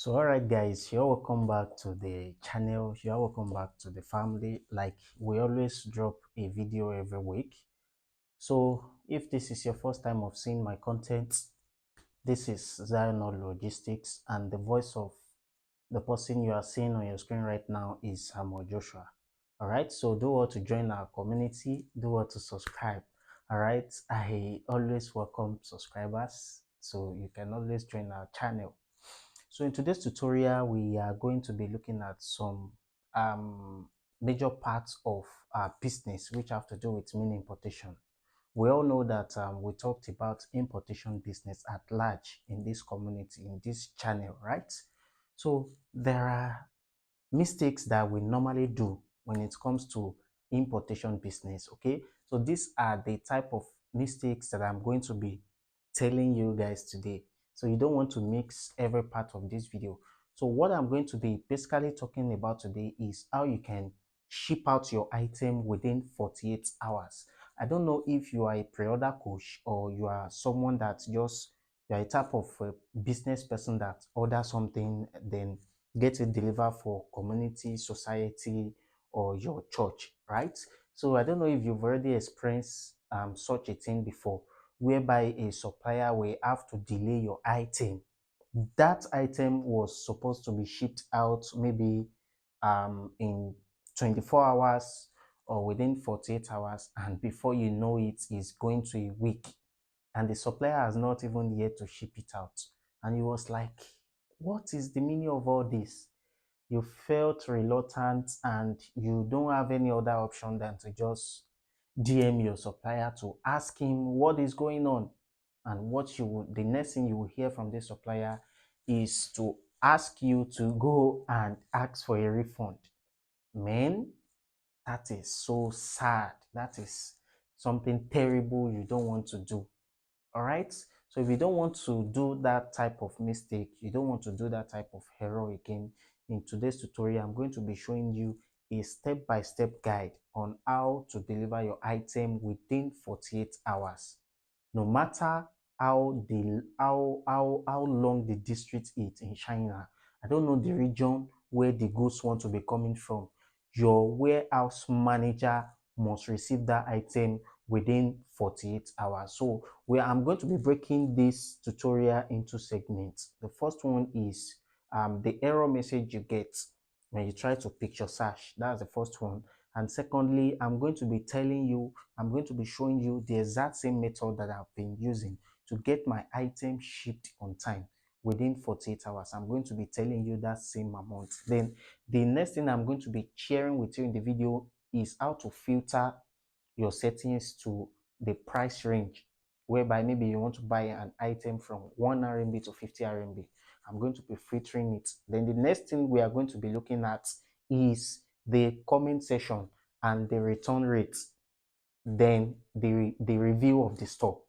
So alright guys, you're welcome back to the channel, you're welcome back to the family. Like we always drop a video every week. So if this is your first time of seeing my content, this is 𝐬𝐬 Logistics, and the voice of the person you are seeing on your screen right now is Joshua. Alright, so do well to join our community, do well to subscribe. Alright, I always welcome subscribers, so you can always join our channel. So in today's tutorial, we are going to be looking at some major parts of our business which have to do with mean importation. We all know that we talked about importation business at large in this community, in this channel, right? So there are mistakes that we normally do when it comes to importation business, okay? So these are the type of mistakes that I'm going to be telling you guys today. So you don't want to mix every part of this video. So what I'm going to be basically talking about today is how you can ship out your item within 48 hours. I don't know if you are a pre-order coach or you are someone that just, you are a type of business person that orders something, then get it delivered for community, society, or your church, right? So I don't know if you've already experienced such a thing before, whereby a supplier will have to delay your item. That item was supposed to be shipped out maybe in 24 hours or within 48 hours, and before you know it is going to a week, and the supplier has not even yet to ship it out. And he was like, what is the meaning of all this? You felt reluctant and you don't have any other option than to just DM your supplier to ask him what is going on. And what you would, the next thing you will hear from the supplier is to ask you to go and ask for a refund. Man, that is so sad. That is something terrible you don't want to do. All right, so if you don't want to do that type of mistake, you don't want to do that type of error again, in today's tutorial I'm going to be showing you a step-by-step guide on how to deliver your item within 48 hours, no matter how long the district is in China. I don't know the region where the goods want to be coming from. Your warehouse manager must receive that item within 48 hours. So I'm going to be breaking this tutorial into segments. The first one is the error message you get when you try to picture search. That's the first one. And secondly, I'm going to be showing you the exact same method that I've been using to get my item shipped on time within 48 hours. I'm going to be telling you that same amount. Then the next thing I'm going to be sharing with you in the video is how to filter your settings to the price range, whereby maybe you want to buy an item from 1 RMB to 50 RMB. I'm going to be filtering it. Then the next thing we are going to be looking at is the comment section and the return rate, then the review of the store.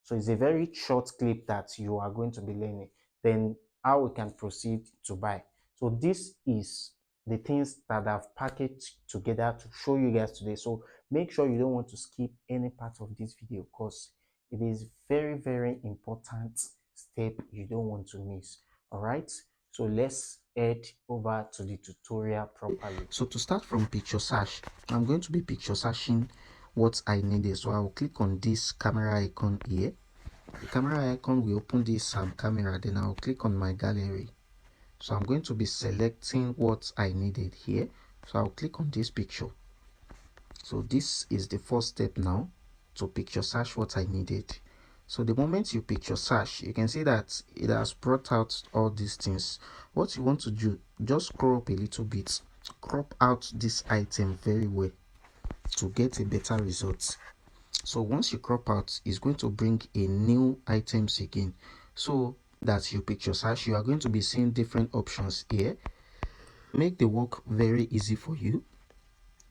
So it's a very short clip that you are going to be learning. Then how we can proceed to buy. So this is the things that I've packaged together to show you guys today. So make sure you don't want to skip any part of this video, because it is very, very important step you don't want to miss. All right, so let's head over to the tutorial properly. So to start from picture search, I'm going to be picture searching what I needed. So I will click on this camera icon here. The camera icon will open this camera. Then I'll click on my gallery. So I'm going to be selecting what I needed here. So I'll click on this picture. So this is the first step now, to picture search what I needed. So the moment you picture search, you can see that it has brought out all these things. What you want to do, just scroll up a little bit, crop out this item very well to get a better result. So once you crop out, it's going to bring a new items again. So that you picture search, you are going to be seeing different options here. Make the work very easy for you.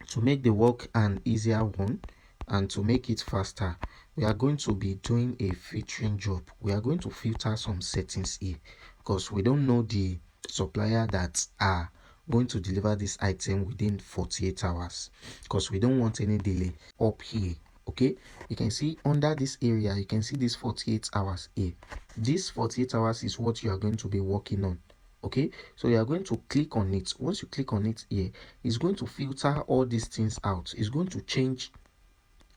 To make the work an easier one and to make it faster, we are going to be doing a filtering job. We are going to filter some settings here, because we don't know the supplier that are going to deliver this item within 48 hours, because we don't want any delay up here. Okay, you can see under this area, you can see this 48 hours here. This 48 hours is what you are going to be working on. Okay, so you are going to click on it. Once you click on it here, it's going to filter all these things out. It's going to change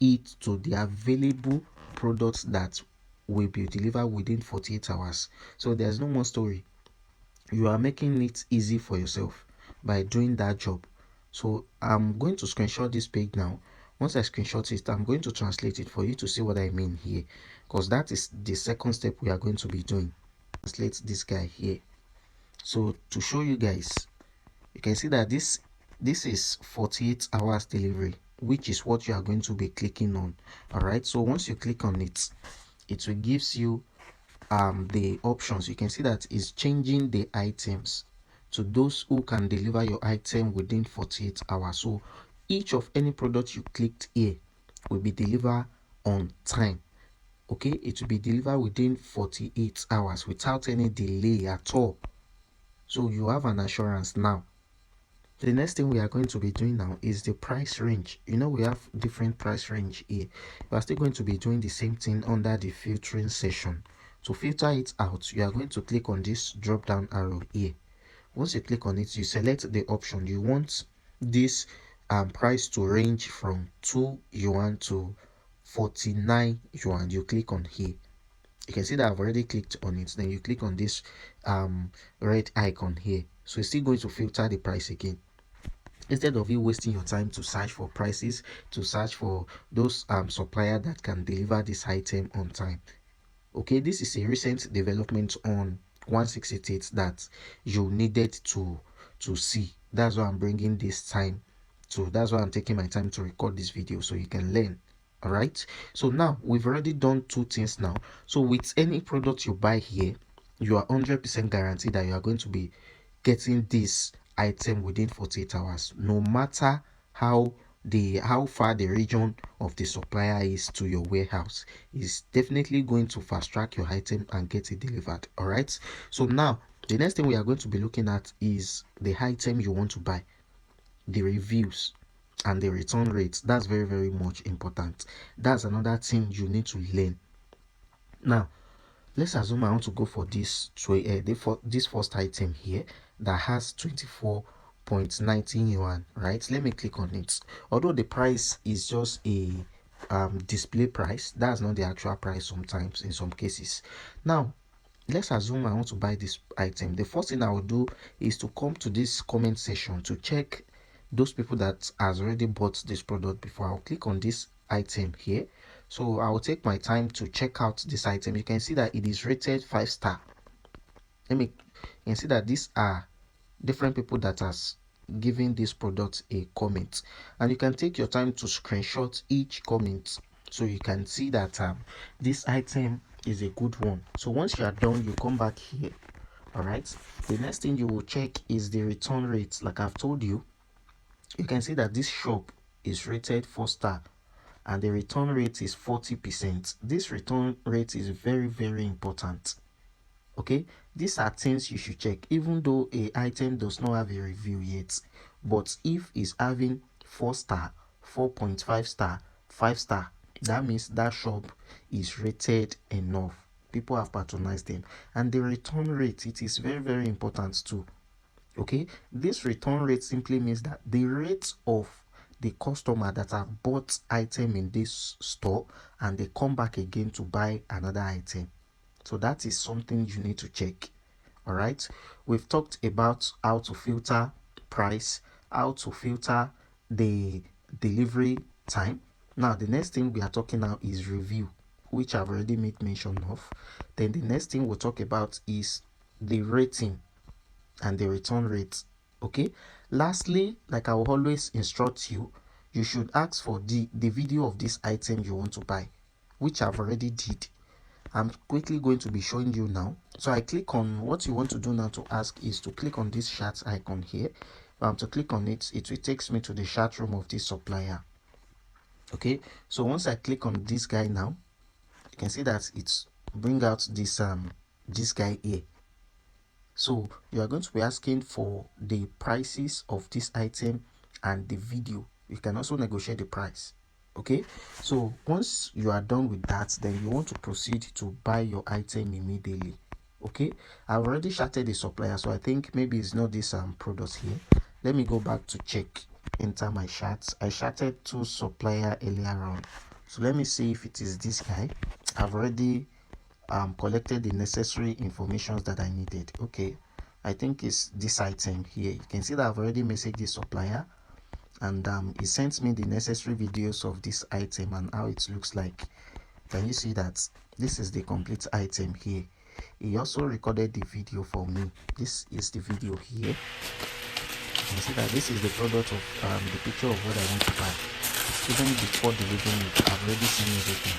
it to the available products that will be delivered within 48 hours. So there's no more story. You are making it easy for yourself by doing that job. So I'm going to screenshot this page now. Once I screenshot it, I'm going to translate it for you to see what I mean here, because that is the second step we are going to be doing. Translate this guy here. So to show you guys, you can see that this is 48 hours delivery, which is what you are going to be clicking on. All right, so once you click on it, it will gives you the options. You can see that it's changing the items to those who can deliver your item within 48 hours. So each of any product you clicked here will be delivered on time. Okay, it will be delivered within 48 hours without any delay at all. So you have an assurance now. The next thing we are going to be doing now is the price range. You know, we have different price range here. We are still going to be doing the same thing under the filtering section. To filter it out, you are going to click on this drop down arrow here. Once you click on it, you select the option you want this price to range from 2 yuan to 49 yuan. You click on here. You can see that I've already clicked on it. Then you click on this red icon here. So it's still going to filter the price again. Instead of you wasting your time to search for prices, to search for those supplier that can deliver this item on time. Okay, this is a recent development on 168 that you needed to see. That's why I'm bringing this time to, that's why I'm taking my time to record this video, so you can learn. All right, so now we've already done two things now. So with any product you buy here, you are 100% guaranteed that you are going to be getting this item within 48 hours, no matter how far the region of the supplier is to your warehouse. Is definitely going to fast track your item and get it delivered. All right, so now the next thing we are going to be looking at is the item you want to buy, the reviews and the return rates. That's very, very much important. That's another thing you need to learn. Now let's assume I want to go for this this first item here that has 24.19 yuan, right? Let me click on it. Although the price is just a display price, that's not the actual price sometimes in some cases. Now let's assume I want to buy this item. The first thing I will do is to come to this comment section to check those people that has already bought this product before. I'll click on this item here. So I will take my time to check out this item. You can see that it is rated 5-star. You can see that these are different people that has given this product a comment, and you can take your time to screenshot each comment so you can see that this item is a good one. So once you are done, you come back here. All right, the next thing you will check is the return rate. Like I've told you, you can see that this shop is rated 4-star and the return rate is 40%. This return rate is very, very important. Okay, these are things you should check. Even though a item does not have a review yet, but if it's having 4-star, 4.5-star, 5-star, that means that shop is rated enough. People have patronized them. And the return rate, it is very, very important too. Okay, this return rate simply means that the rate of the customer that have bought item in this store and they come back again to buy another item. So that is something you need to check. All right, we've talked about how to filter price, how to filter the delivery time. Now the next thing we are talking now is review, which I've already made mention of. Then the next thing we'll talk about is the rating and the return rate. Okay, lastly, like I will always instruct you, you should ask for the video of this item you want to buy, which I've already did. I'm quickly going to be showing you now. So I click on what you want to do now to ask is to click on this chat icon here. To click on it, it will take me to the chat room of this supplier. Okay, so once I click on this guy now, you can see that it's bring out this guy here. So you are going to be asking for the prices of this item and the video. You can also negotiate the price. Okay, so once you are done with that, then you want to proceed to buy your item immediately. Okay, I've already charted the supplier, so I think maybe it's not this product here. Let me go back to check, enter my charts. I charted two supplier earlier on, so let me see if it is this guy. I've already collected the necessary information that I needed. Okay, I think it's this item here. You can see that I've already messaged the supplier, and it sent me the necessary videos of this item and how it looks like. Can you see that this is the complete item here? He also recorded the video for me. This is the video here. You can see that this is the product of the picture of what I want to buy. Even before delivering it, I've already seen everything.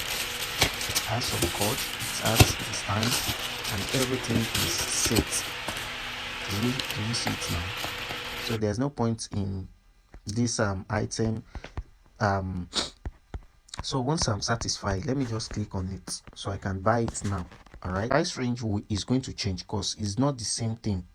It has some cord, it has the stand, and everything is set. Can you see it now? So there's no point in this item. So once I'm satisfied, let me just click on it so I can buy it now. All right, price range is going to change because it's not the same thing.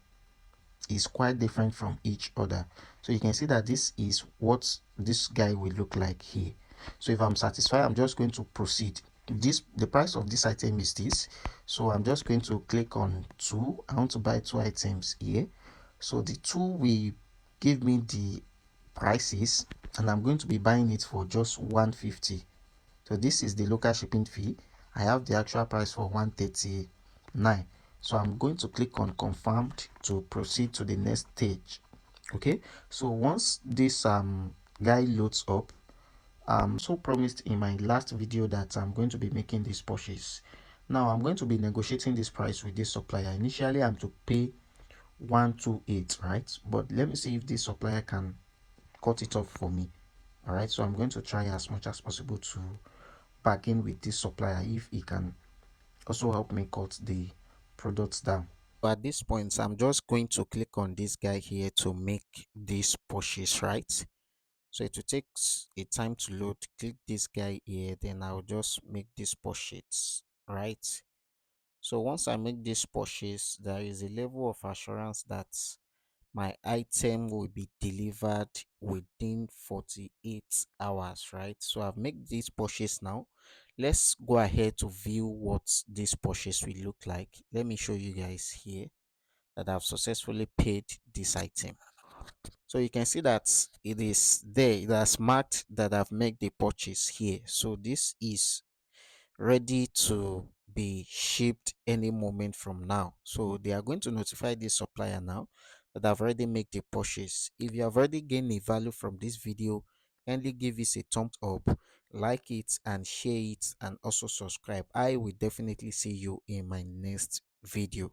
It's quite different from each other. So you can see that this is what this guy will look like here. So if I'm satisfied, I'm just going to proceed. The price of this item is this, so I'm just going to click on two. I want to buy two items here. So the two will give me the prices, and I'm going to be buying it for just 150. So this is the local shipping fee. I have the actual price for 139. So I'm going to click on confirmed to proceed to the next stage. Okay, so once this guy loads up, so promised in my last video that I'm going to be making this purchase. Now I'm going to be negotiating this price with this supplier. Initially I'm to pay 128, right? But let me see if this supplier can cut it off for me. All right, so I'm going to try as much as possible to bargain with this supplier if he can also help me cut the products down. But at this point, I'm just going to click on this guy here to make this purchase, right? So it will take a time to load. Click this guy here, then I'll just make this purchase, right? So once I make this purchase, there is a level of assurance that my item will be delivered within 48 hours, right? So I've made this purchase now. Let's go ahead to view what this purchase will look like. Let me show you guys here that I've successfully paid this item. So you can see that it is there. It has marked that I've made the purchase here. So this is ready to be shipped any moment from now. So they are going to notify this supplier now that I've already made the purchase. If you have already gained a value from this video, kindly give it a thumbs up, like it and share it, and also subscribe. I will definitely see you in my next video.